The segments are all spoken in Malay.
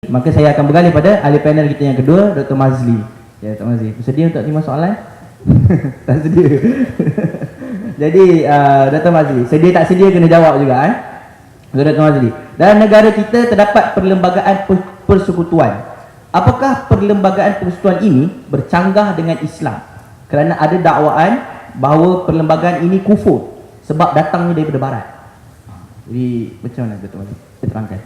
Maka saya akan beralih pada ahli panel kita yang kedua, Dr. Mazli. Ya, Dr. Mazli, bersedia untuk terima soalan? Tak sedia. Jadi, Dr. Mazli, sedia tak sedia kena jawab juga Dr. Mazli. Dalam negara kita terdapat perlembagaan persekutuan. Apakah perlembagaan persekutuan ini bercanggah dengan Islam? Kerana ada dakwaan bahawa perlembagaan ini kufur sebab datangnya daripada barat. Jadi, macam mana Dr. Mazli? Saya terangkan.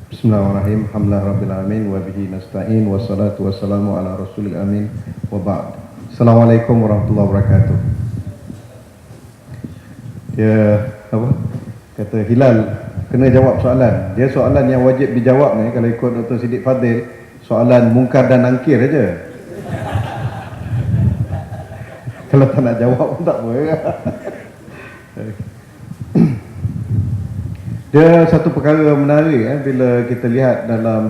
Bismillahirrahmanirrahim. Alhamdulillah rabbil alamin wa bihi nasta'in wassalatu wassalamu ala rasulil amin wa ba'd. Assalamualaikum warahmatullahi wabarakatuh. Dia kata Hilal kena jawab soalan. Dia soalan yang wajib dijawab ni kalau ikut Dr. Siddiq Fadil, soalan mungkar dan nangkir aja. Kalau tak nak jawab pun tak apa. Dia satu perkara menarik bila kita lihat dalam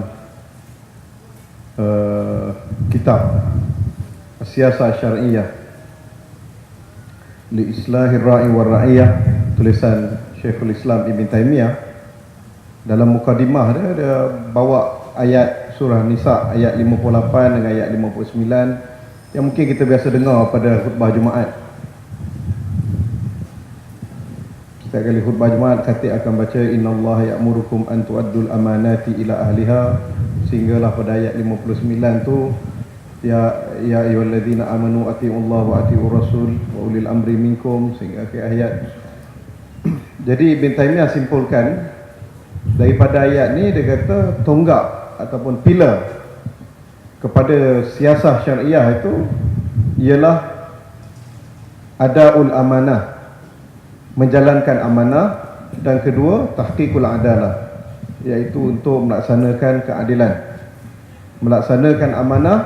kitab As-Siyasah Syar'iyyah li Islahir Ra'i wa Ra'iyah, tulisan Syekhul Islam Ibn Taymiyah. Dalam mukadimah dia bawa ayat surah Nisa ayat 58 dengan ayat 59 yang mungkin kita biasa dengar pada khutbah Jumaat. Setiap kali khutbah Jumaat khatib akan baca innallaha ya'murukum an tu'addul amanati ila ahliha, sehinggalah pada ayat 59 tu ya ayyuhalladzina amanu atiiullaha wa atiiur rasul wa ulil amri minkum, sehingga akhir ayat. Jadi Ibn Taymiyah simpulkan daripada ayat ni, dia kata tonggak ataupun pilar kepada siasah syariah itu ialah adaul amanah, menjalankan amanah, dan kedua tahqiqul adalah, iaitu untuk melaksanakan keadilan, melaksanakan amanah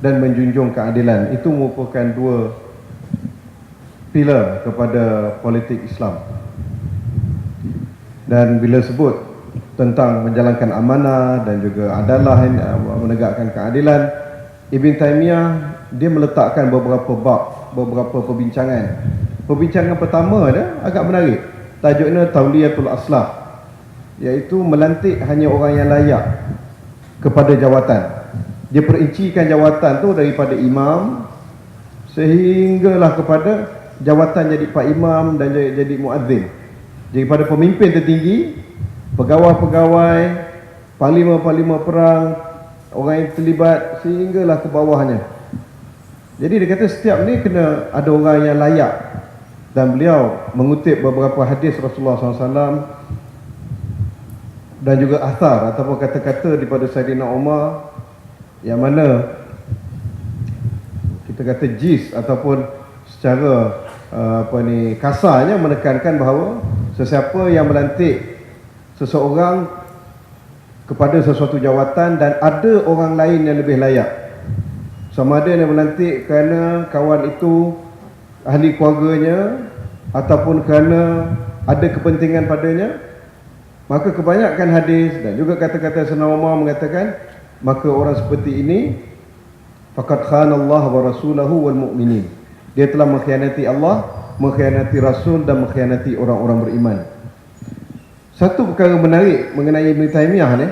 dan menjunjung keadilan. Itu merupakan dua pilar kepada politik Islam. Dan bila sebut tentang menjalankan amanah dan juga adalah, menegakkan keadilan, Ibn Taymiyah dia meletakkan beberapa bab, beberapa perbincangan. Perbincangan pertama dia agak menarik. Tajuknya Tauliyatul Aslah, iaitu melantik hanya orang yang layak kepada jawatan. Dia perincikan jawatan tu daripada imam sehinggalah kepada jawatan jadi pak imam dan jadi muazzin. Daripada pemimpin tertinggi, pegawai-pegawai, panglima-panglima perang, orang yang terlibat, sehinggalah ke bawahnya. Jadi dia kata setiap ni kena ada orang yang layak. Dan beliau mengutip beberapa hadis Rasulullah SAW dan juga athar ataupun kata-kata daripada Saidina Umar, yang mana kita kata jis ataupun secara kasarnya menekankan bahawa sesiapa yang melantik seseorang kepada sesuatu jawatan dan ada orang lain yang lebih layak, sama ada yang melantik kerana kawan itu ahli keluarganya ataupun kerana ada kepentingan padanya, maka kebanyakan hadis dan juga kata-kata Sayyidina Umar mengatakan, maka orang seperti ini faqad khana Allah wa rasulahu wal mu'minin, dia telah mengkhianati Allah, mengkhianati Rasul dan mengkhianati orang-orang beriman. Satu perkara menarik mengenai Ibn Taymiyah ni,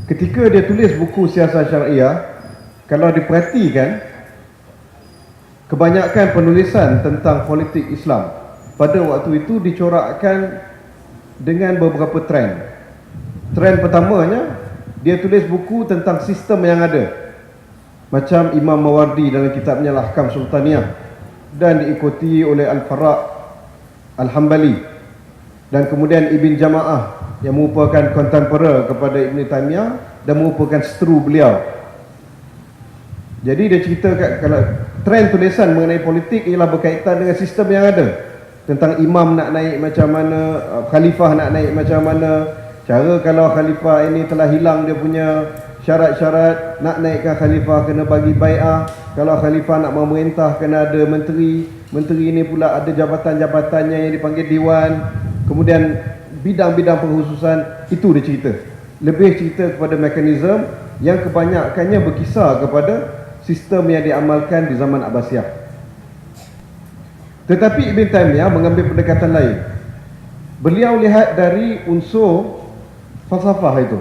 ketika dia tulis buku Siasah Syariah, kalau diperhatikan, kebanyakan penulisan tentang politik Islam pada waktu itu dicorakkan dengan beberapa trend. Trend pertamanya, dia tulis buku tentang sistem yang ada, macam Imam Mawardi dalam kitabnya Al-Ahkam Sultaniyah, dan diikuti oleh Al-Faraq Al-Hambali, dan kemudian Ibn Jama'ah yang merupakan kontemporer kepada Ibn Taymiyah dan merupakan seteru beliau. Jadi dia cerita kalau trend tulisan mengenai politik ialah berkaitan dengan sistem yang ada, tentang imam nak naik macam mana, khalifah nak naik macam mana, cara kalau khalifah ini telah hilang dia punya syarat-syarat, nak naikkan khalifah kena bagi bai'ah, kalau khalifah nak memerintah kena ada menteri, menteri ini pula ada jabatan-jabatannya yang dipanggil diwan, kemudian bidang-bidang pengkhususan. Itu dia cerita, lebih cerita kepada mekanisme yang kebanyakannya berkisar kepada sistem yang diamalkan di zaman Abbasiyah. Tetapi Ibn Taymiyah mengambil pendekatan lain. Beliau lihat dari unsur falsafah itu,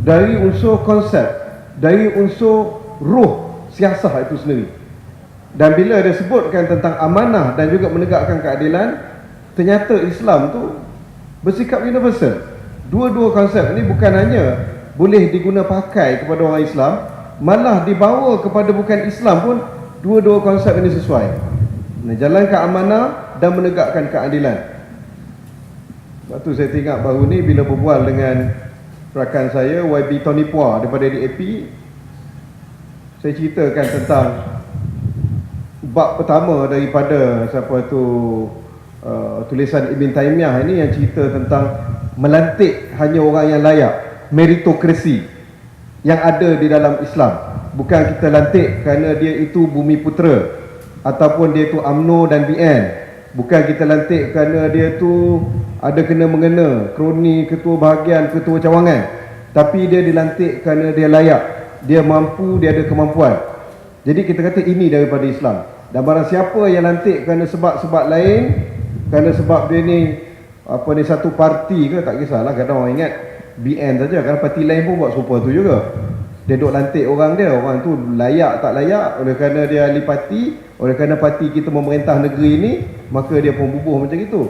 dari unsur konsep, dari unsur ruh siasah itu sendiri. Dan bila dia sebutkan tentang amanah dan juga menegakkan keadilan, ternyata Islam tu bersikap universal. Dua-dua konsep ini bukan hanya boleh diguna pakai kepada orang Islam, malah dibawa kepada bukan Islam pun dua-dua konsep ini sesuai. Menjalankan amanah dan menegakkan keadilan. Sebab tu saya teringat baru ni bila berbual dengan rakan saya YB Tony Pua daripada DAP, saya ceritakan tentang bab pertama daripada tulisan Ibn Taymiyah ini yang cerita tentang melantik hanya orang yang layak, meritokrasi yang ada di dalam Islam. Bukan kita lantik kerana dia itu bumi putera ataupun dia itu UMNO dan BN. Bukan kita lantik kerana dia tu ada kena-mengena, kroni, ketua bahagian, ketua cawangan. Tapi dia dilantik kerana dia layak, dia mampu, dia ada kemampuan. Jadi kita kata ini daripada Islam. Dan barang siapa yang lantik kerana sebab-sebab lain, kerana sebab dia ni satu parti ke, tak kisahlah, kadang orang ingat BN saja, kerana parti lain pun buat serupa tu juga. Dia duk lantik orang dia, orang tu layak tak layak, oleh kerana dia ahli parti, oleh kerana parti kita memerintah negeri ini, maka dia pun bubuh macam itu.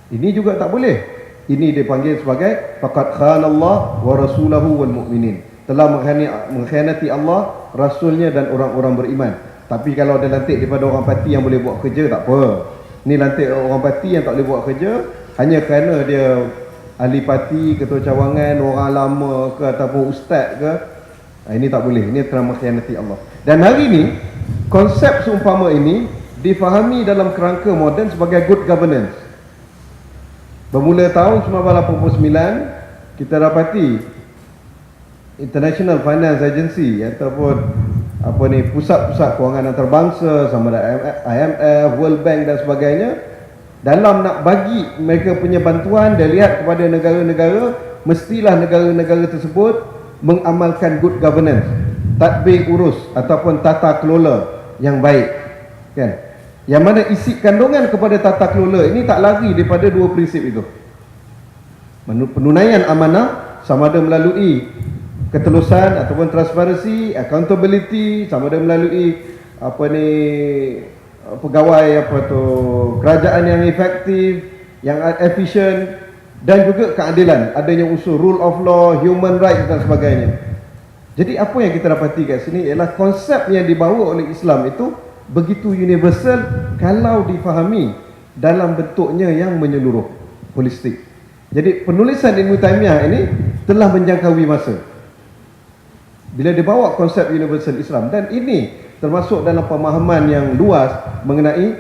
Ini juga tak boleh. Ini dipanggil sebagai faqad khanallah wa rasulahu wal mu'minin. Telah mengkhianati Allah, Rasulnya dan orang-orang beriman. Tapi kalau dia lantik daripada orang parti yang boleh buat kerja, tak apa. Ni lantik orang parti yang tak boleh buat kerja hanya kerana dia ahli parti, ketua cawangan, orang lama ke ataupun ustaz ke. Ini tak boleh. Ini telah mengkhianati Allah. Dan hari ini konsep seumpama ini difahami dalam kerangka moden sebagai good governance. Bermula tahun 1989 kita dapati International Finance Agency ataupun pusat-pusat kewangan antarabangsa sama ada IMF, World Bank dan sebagainya, dalam nak bagi mereka punya bantuan, dia lihat kepada negara-negara, mestilah negara-negara tersebut mengamalkan good governance, tadbir urus ataupun tata kelola yang baik, kan? Yang mana isi kandungan kepada tata kelola ini tak lari daripada dua prinsip itu. Penunaian amanah sama ada melalui ketelusan ataupun transparansi, accountability, sama ada melalui pegawai kerajaan yang efektif, yang efisien, dan juga keadilan, adanya unsur rule of law, human rights dan sebagainya. Jadi apa yang kita dapati kat sini ialah konsep yang dibawa oleh Islam itu begitu universal kalau difahami dalam bentuknya yang menyeluruh, holistik. Jadi penulisan Ibn Taymiyah ini telah menjangkaui masa bila dibawa konsep universal Islam, dan ini termasuk dalam pemahaman yang luas mengenai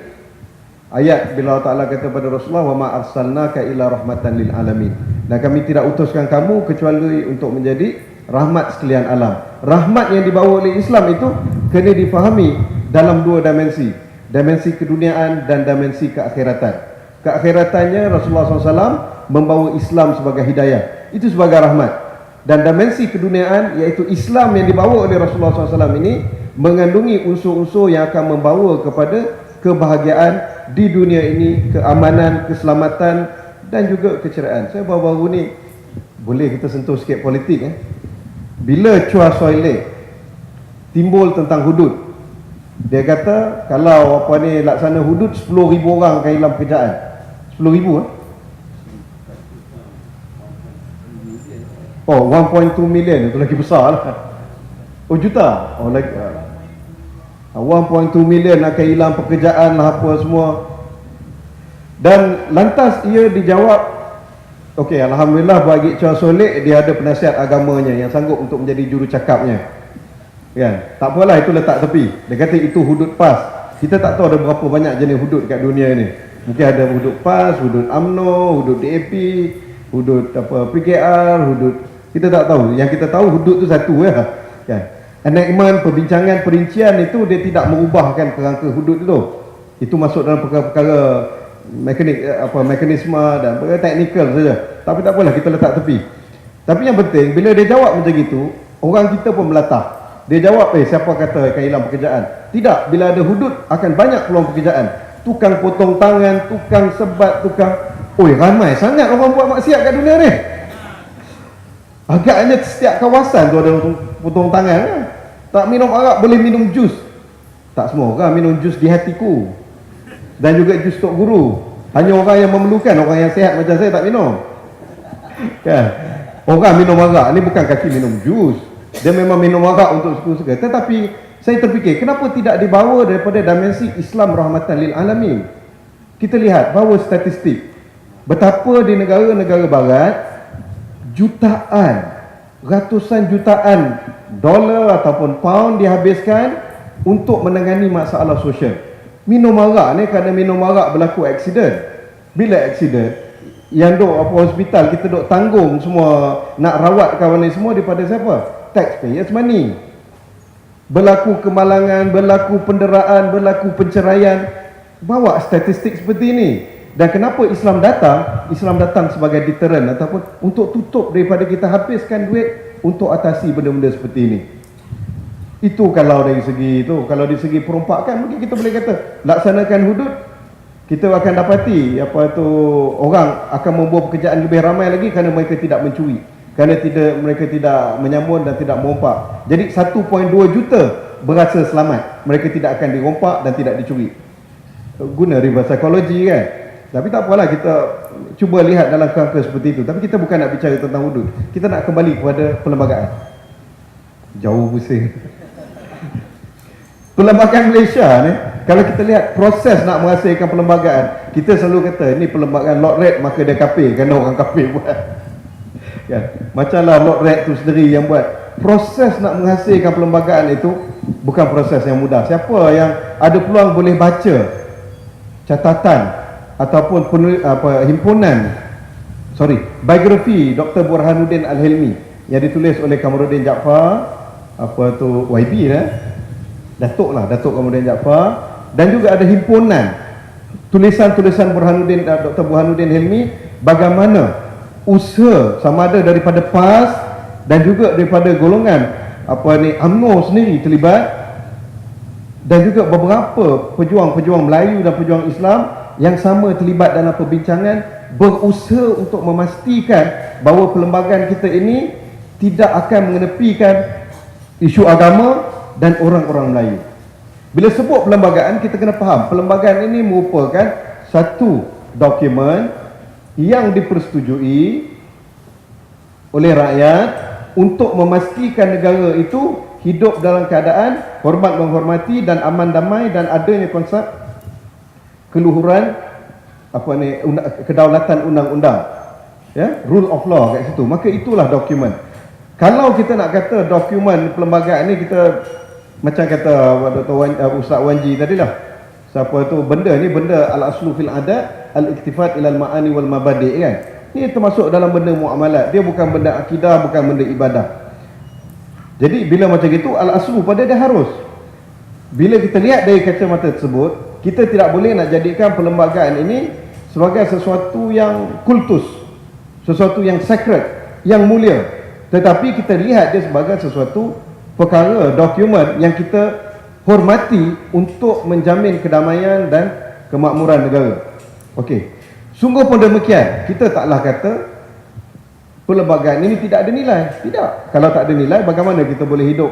ayat bila Allah Ta'ala kata pada Rasulullah, wa ma arsalnaka illa rahmatan lil alamin, dan kami tidak utuskan kamu kecuali untuk menjadi rahmat sekalian alam. Rahmat yang dibawa oleh Islam itu kena difahami dalam dua dimensi, dimensi keduniaan dan dimensi keakhiratan. Keakhiratannya Rasulullah SAW membawa Islam sebagai hidayah, itu sebagai rahmat. Dan dimensi keduniaan iaitu Islam yang dibawa oleh Rasulullah SAW ini mengandungi unsur-unsur yang akan membawa kepada kebahagiaan di dunia ini, keamanan, keselamatan dan juga keceriaan. Saya baru-baru ni boleh kita sentuh sikit politik. Bila Chua Soy Lek timbul tentang hudud, dia kata kalau laksana hudud 10,000 orang akan hilang pekerjaan. 10,000 Oh, 1.2 million, itu lagi besar lah. Oh, juta. Oh, lagi 1.2 million akan hilang pekerjaan lah apa semua. Dan lantas ia dijawab, okey, alhamdulillah bagi Chua Soy Lek dia ada penasihat agamanya yang sanggup untuk menjadi juru-cakapnya. Kan? Tak apalah, itu letak tepi. Dia kata itu hudud PAS. Kita tak tahu ada berapa banyak jenis hudud kat dunia ni. Mungkin ada hudud PAS, hudud UMNO, hudud DAP, hudud PKR, hudud, kita tak tahu. Yang kita tahu hudud tu satu ya. Kan? Enactment, perbincangan, perincian itu dia tidak mengubahkan kerangka hudud itu. Itu masuk dalam perkara-perkara mekanisme dan perkara teknikal saja. Tapi tak apalah, kita letak tepi. Tapi yang penting bila dia jawab macam itu, orang kita pun melatah. Dia jawab, siapa kata akan hilang pekerjaan? Tidak, bila ada hudud akan banyak peluang pekerjaan. Tukang potong tangan, tukang sebat, tukang Oi, ramai sangat orang buat maksiat kat dunia ni. Agaknya setiap kawasan tu ada potong tangan kan? Tak minum arak boleh minum jus. Tak semua orang minum jus di hatiku. Dan juga jus Tok Guru. Hanya orang yang memerlukan, orang yang sihat macam saya tak minum. Kan? Orang minum arak ni bukan kaki minum jus. Dia memang minum arak untuk suka-suka. Tetapi saya terfikir, kenapa tidak dibawa daripada dimensi Islam rahmatan lil alamin? Kita lihat bahawa statistik betapa di negara-negara barat jutaan, ratusan jutaan dolar ataupun pound dihabiskan untuk menangani masalah sosial. Minum arak ni, kerana minum arak berlaku aksiden. Bila aksiden, yang duk apa hospital kita duk tanggung semua, nak rawat kawan ni semua daripada siapa? Taxpayers money. Berlaku kemalangan, berlaku penderaan, berlaku penceraian. Bawa statistik seperti ini. Dan kenapa Islam datang? Islam datang sebagai deterrent ataupun untuk tutup daripada kita habiskan duit untuk atasi benda-benda seperti ini. Itu kalau dari segi itu. Kalau dari segi perombakan, mungkin kita boleh kata laksanakan hudud, kita akan dapati apa tu, orang akan membuat pekerjaan lebih ramai lagi kerana mereka tidak mencuri, kerana mereka tidak menyambun dan tidak merompak. Jadi 1.2 juta berasa selamat, mereka tidak akan dirompak dan tidak dicuri. Guna reverse psychology kan. Tapi tak apalah, kita cuba lihat dalam kerangka seperti itu. Tapi kita bukan nak bicara tentang hudud, kita nak kembali kepada perlembagaan. Jauh pusing. Perlembagaan Malaysia ni, kalau kita lihat proses nak menghasilkan perlembagaan, kita selalu kata ini perlembagaan Lord Red, maka dia kafir kerana orang kafir buat. Kan? Macamlah Lord Red tu sendiri yang buat. Proses nak menghasilkan perlembagaan itu bukan proses yang mudah. Siapa yang ada peluang boleh baca catatan ataupun biografi Dr. Burhanuddin Al-Hilmi yang ditulis oleh Kamaruddin Jaafar, YB Datuk Kamaruddin Jaafar, dan juga ada himpunan tulisan-tulisan Dr. Burhanuddin Hilmi, bagaimana usaha sama ada daripada PAS dan juga daripada golongan UMNO sendiri terlibat, dan juga beberapa pejuang-pejuang Melayu dan pejuang Islam yang sama terlibat dalam perbincangan, berusaha untuk memastikan bahawa perlembagaan kita ini tidak akan mengenepikan isu agama dan orang-orang Melayu. Bila sebut perlembagaan, kita kena faham perlembagaan ini merupakan satu dokumen yang dipersetujui oleh rakyat untuk memastikan negara itu hidup dalam keadaan hormat menghormati dan aman damai, dan adanya konsep keluhuran kedaulatan undang-undang, ya, rule of law kat situ. Maka itulah dokumen. Kalau kita nak kata dokumen perlembagaan ni, kita macam kata Ustaz Wanji tadilah, siapa tu, benda ni benda al-aslu fil adat al-iktifat ilal ma'ani wal mabadi' kan. Ni termasuk dalam benda muamalat, dia bukan benda akidah, bukan benda ibadah. Jadi bila macam itu, al-aslu pada dia harus. Bila kita lihat dari kacamata tersebut, kita tidak boleh nak jadikan perlembagaan ini sebagai sesuatu yang kultus, sesuatu yang sacred, yang mulia. Tetapi kita lihat dia sebagai sesuatu perkara, dokumen yang kita hormati untuk menjamin kedamaian dan kemakmuran negara. Okey. Sungguh pun demikian, kita taklah kata perlembagaan ini tidak ada nilai. Tidak. Kalau tak ada nilai, bagaimana kita boleh hidup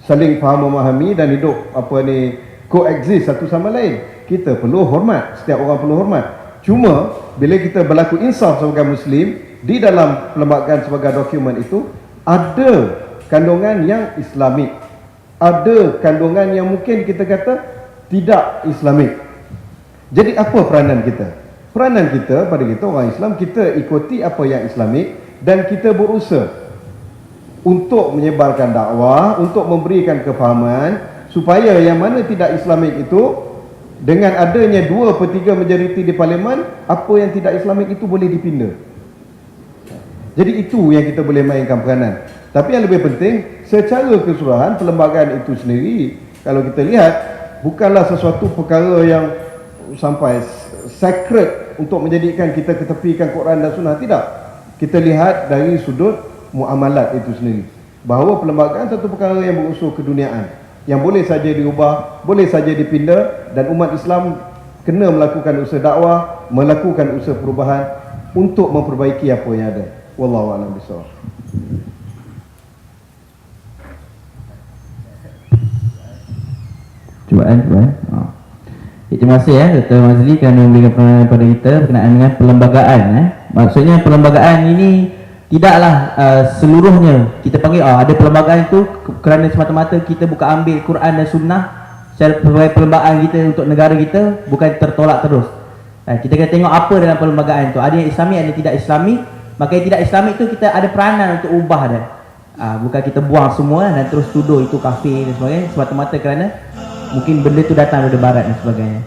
saling faham memahami dan hidup coexist satu sama lain? Kita perlu hormat, setiap orang perlu hormat. Cuma bila kita berlaku insaf sebagai Muslim, di dalam perlembagaan sebagai dokumen itu ada kandungan yang Islamik, ada kandungan yang mungkin kita kata tidak Islamik. Jadi apa peranan kita? Peranan kita pada kita orang Islam, kita ikuti apa yang Islamik dan kita berusaha untuk menyebarkan dakwah, untuk memberikan kefahaman supaya yang mana tidak Islamik itu, dengan adanya 2/3 majoriti di parlimen, apa yang tidak Islamik itu boleh dipinda. Jadi itu yang kita boleh mainkan peranan. Tapi yang lebih penting, secara keseluruhan perlembagaan itu sendiri, kalau kita lihat, bukanlah sesuatu perkara yang sampai sacred untuk menjadikan kita ketepikan Quran dan Sunnah. Tidak. Kita lihat dari sudut muamalat itu sendiri, bahawa perlembagaan satu perkara yang berunsur keduniaan, yang boleh saja diubah, boleh saja dipinda, dan umat Islam kena melakukan usaha dakwah, melakukan usaha perubahan untuk memperbaiki apa yang ada. Wallahu a'lam bishawab. Cubaan. Terima kasih Dr. Mazli kerana memberikan pengalaman kepada kita berkenaan dengan perlembagaan. Maksudnya perlembagaan ini tidaklah seluruhnya kita panggil ada perlembagaan itu kerana semata-mata kita bukan ambil Quran dan Sunnah sebagai perlembagaan kita untuk negara kita, bukan tertolak terus. Kita kena tengok apa dalam perlembagaan itu. Ada yang Islami, ada yang tidak Islami. Maka yang tidak Islami itu kita ada peranan untuk ubah dia. Bukan kita buang semua dan terus tuduh itu kafir dan sebagainya semata-mata kerana mungkin benda itu datang dari barat dan sebagainya.